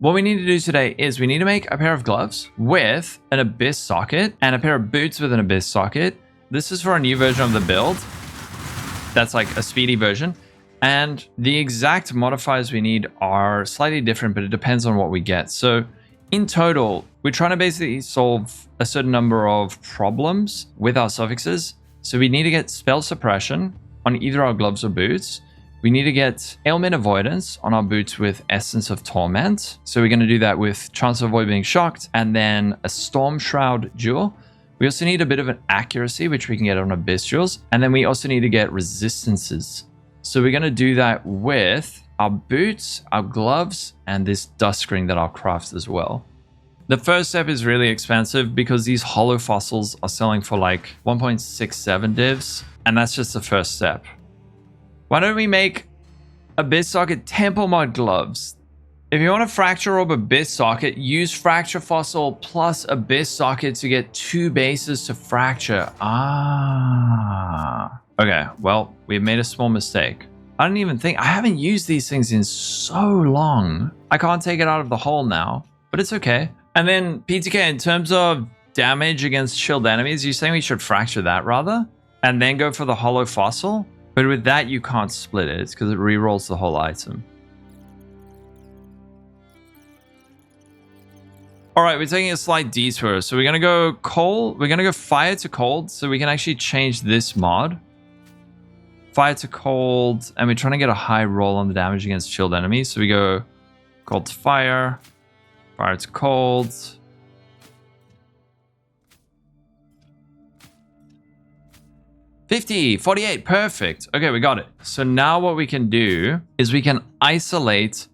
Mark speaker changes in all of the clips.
Speaker 1: What we need to do today is we need to make a pair of gloves with an abyss socket and a pair of boots with an abyss socket. This is for a new version of the build. That's like a speedy version. And the exact modifiers we need are slightly different, but it depends on what we get. So in total, we're trying to basically solve a certain number of problems with our suffixes. So we need to get spell suppression on either our gloves or boots. We need to get ailment avoidance on our boots with Essence of Torment. So we're going to do that with chance to avoid being shocked and then a Storm Shroud Jewel. We also need a bit of an accuracy, which we can get on Abyss Jewels. And then we also need to get resistances. So we're going to do that with our boots, our gloves, and this dust ring that I'll craft as well. The first step is really expensive because these hollow fossils are selling for like 1.67 divs. And that's just the first step. Why don't we make Abyss Socket Temple Mod gloves? If you want a Fracture Orb Abyss Socket, use Fracture Fossil plus Abyss Socket to get 2 bases to Fracture. Okay, well, we've made a small mistake. I haven't used these things in so long. I can't take it out of the hole now, but it's okay. And then PTK, in terms of damage against shield enemies, you're saying we should Fracture that rather? And then go for the Hollow Fossil? But with that, you can't split it. It's because it rerolls the whole item. All right, we're taking a slight detour. So we're going to go cold. We're going to go fire to cold. So we can actually change this mod. Fire to cold. And we're trying to get a high roll on the damage against shield enemies. So we go cold to fire. Fire to cold. $50, $48, perfect. Okay, we got it. So now what we can do is we can isolate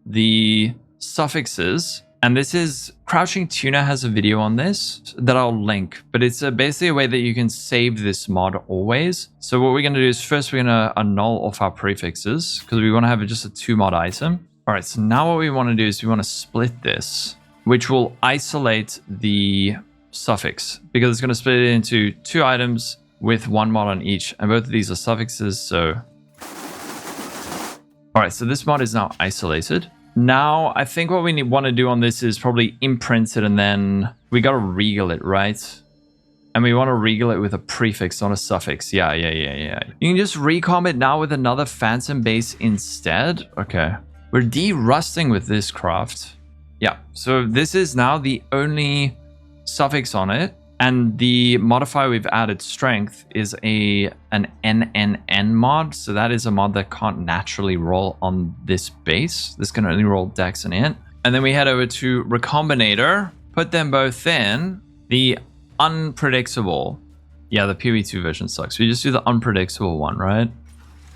Speaker 1: the suffixes. And this is, Crouching Tuna has a video on this that I'll link. But it's basically a way that you can save this mod always. So what we're going to do is first we're going to annul off our prefixes because we want to have just a 2 mod item. All right, so now what we want to do is we want to split this, which will isolate the suffix because it's going to split it into 2 items with 1 mod on each, and both of these are suffixes, so... Alright, so this mod is now isolated. Now, I think what we want to do on this is probably imprint it, and then we gotta regal it, right? And we want to regal it with a prefix, not a suffix. Yeah. You can just recom it now with another phantom base instead. Okay. We're de-rusting with this craft. Yeah, so this is now the only suffix on it. And the modifier we've added, strength, is an NNN mod. So that is a mod that can't naturally roll on this base. This can only roll dex and int. And then we head over to Recombinator, put them both in. The unpredictable. Yeah, the PoE 2 version sucks. We just do the unpredictable one, right?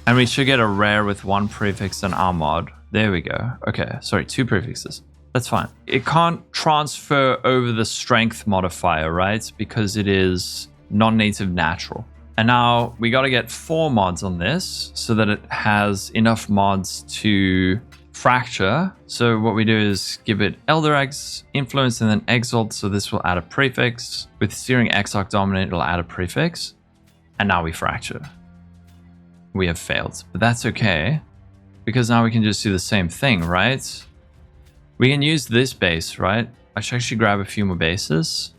Speaker 1: And we should get a rare with 1 prefix and our mod. There we go. Okay, sorry, 2 prefixes. That's fine. It can't transfer over the strength modifier, right? Because it is non-native natural. And now we got to get 4 mods on this so that it has enough mods to fracture. So what we do is give it Elder Eggs, Influence, and then Exalt. So this will add a prefix. With Searing Exarch Dominate, it'll add a prefix. And now we fracture. We have failed, but that's okay. Because now we can just do the same thing, right? We can use this base, right? I should actually grab a few more bases.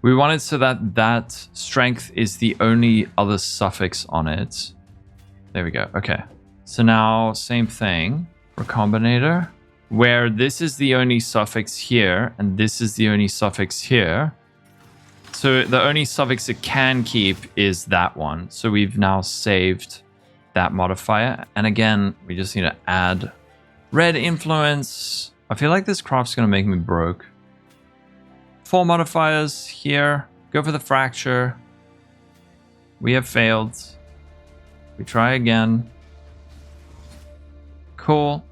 Speaker 1: We want it so that that strength is the only other suffix on it. There we go. Okay. So now, same thing. Recombinator. Where this is the only suffix here, and this is the only suffix here. So the only suffix it can keep is that one. So we've now saved that modifier. And again, we just need to add red influence. I feel like this craft's going to make me broke. 4 modifiers here. Go for the fracture. We have failed. We try again. Cool.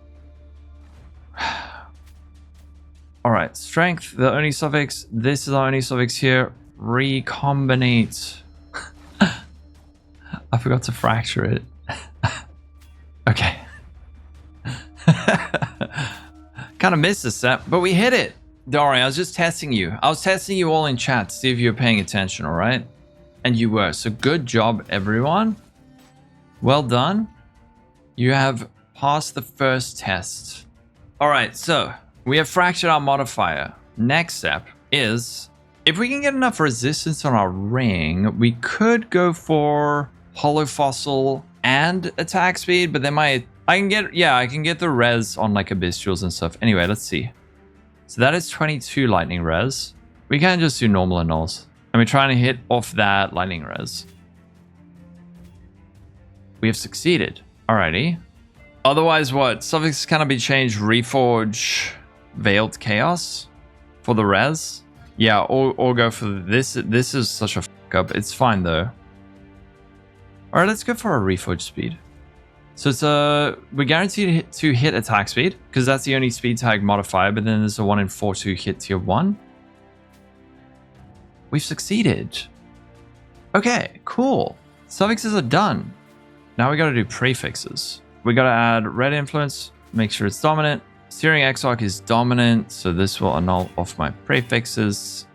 Speaker 1: Alright, strength, the only suffix. This is our only suffix here. Recombinate. I forgot to fracture it. Okay. Kind of missed a step, but we hit it. Don't worry, I was just testing you. I was testing you all in chat to see if you were paying attention, all right? And you were. So good job, everyone. Well done. You have passed the first test. All right, so We have fractured our modifier. Next step is, if we can get enough resistance on our ring, we could go for hollow fossil and attack speed, but then I can get the res on like abyssuals and stuff. Anyway, let's see. So that is 22 lightning res. We can't just do normal annuls. And we're trying to hit off that lightning res. We have succeeded. Alrighty. Otherwise, what? Suffixes cannot be changed. Reforge Veiled Chaos for the res. Yeah, or go for this. This is such a fuck up. It's fine though. Alright, let's go for a Reforge speed. So it's we're guaranteed to hit attack speed because that's the only speed tag modifier, but then there's a 1 in 4 to hit tier 1. We've succeeded. Okay, cool. Suffixes are done. Now we gotta do prefixes. We gotta add red influence, make sure it's dominant. Steering Exarch is dominant, so this will annul off my prefixes.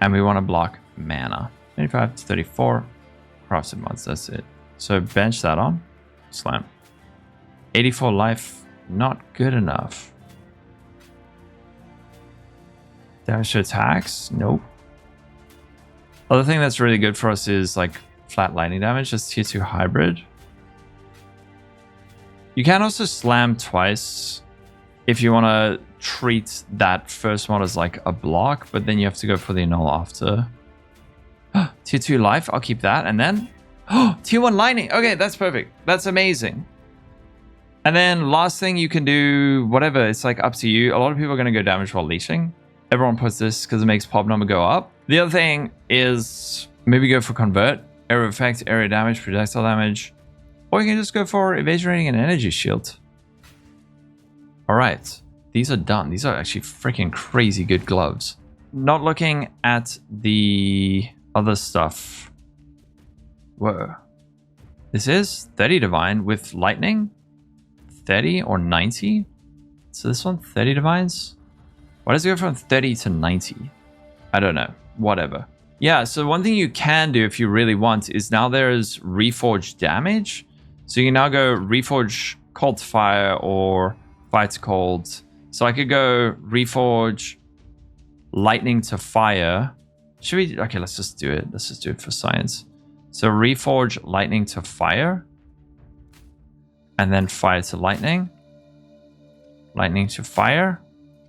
Speaker 1: And we want to block mana. 25 to 34. Crafted mods, that's it. So bench that on. Slam. 84 life, not good enough. Damage to attacks, nope. Other thing that's really good for us is like flat lightning damage, just tier 2 hybrid. You can also slam twice if you want to treat that first mod as like a block, but then you have to go for the annul after. Tier 2 life, I'll keep that. And then, tier 1 lightning. Okay, that's perfect. That's amazing. And then last thing you can do, whatever, it's like up to you. A lot of people are going to go damage while leashing. Everyone puts this because it makes pop number go up. The other thing is maybe go for convert, area effect, area damage, projectile damage. Or you can just go for evasion rating and energy shield. Alright, these are done. These are actually freaking crazy good gloves. Not looking at the other stuff. Whoa. This is 30 divine with lightning. 30 or 90. So this one, 30 divines. Why does it go from 30 to 90? I don't know. Whatever. Yeah, so one thing you can do if you really want is now there's Reforge Damage. So you can now go Reforge Cold to Fire or Fire to Cold. So I could go Reforge Lightning to Fire. Should we? Okay, let's just do it. Let's just do it for science. So Reforge Lightning to Fire. And then Fire to Lightning. Lightning to Fire.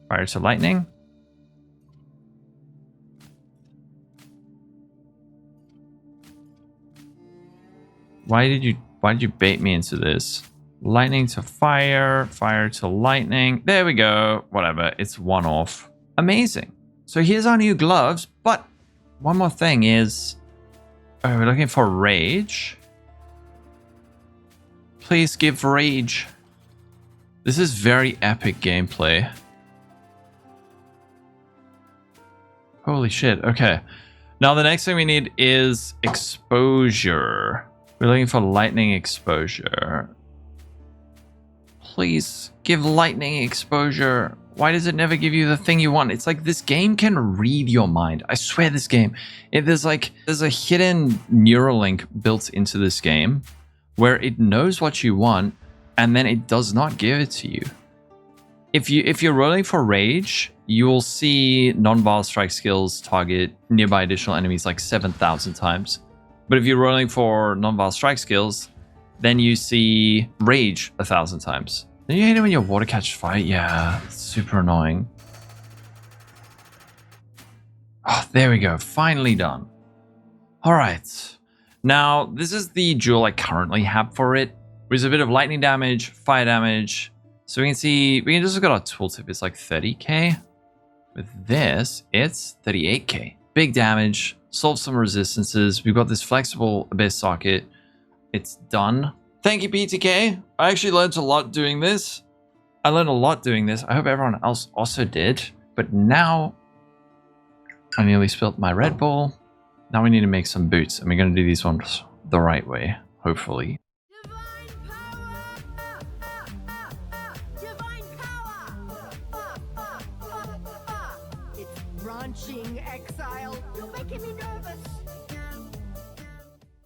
Speaker 1: Fire to Lightning. Why did you bait me into this? Lightning to fire, fire to lightning. There we go. Whatever. It's one off. Amazing. So here's our new gloves. But one more thing is, we're looking for rage. Please give rage. This is very epic gameplay. Holy shit. Okay. Now the next thing we need is exposure. We're looking for lightning exposure. Please give lightning exposure. Why does it never give you the thing you want? It's like this game can read your mind. I swear this game. There's a hidden neural link built into this game where it knows what you want and then it does not give it to you. If you're rolling for rage, you will see non-vile strike skills target nearby additional enemies like 7,000 times. But if you're rolling for non-vile strike skills, then you see rage 1,000 times. Then you hate it when your water catches fire. Yeah, it's super annoying. Oh, there we go. Finally done. All right. Now, this is the jewel I currently have for it. There's a bit of lightning damage, fire damage. So we can just look at our tooltip. It's like 30k. With this, it's 38k. Big damage. Solve some resistances. We've got this flexible abyss socket. It's done. Thank you, PTK. I actually learned a lot doing this. I hope everyone else also did. But now, I nearly spilled my Red Bull. Now we need to make some boots. And we're going to do these ones the right way, hopefully.
Speaker 2: Divine power! It's branching exile. You're making me nervous.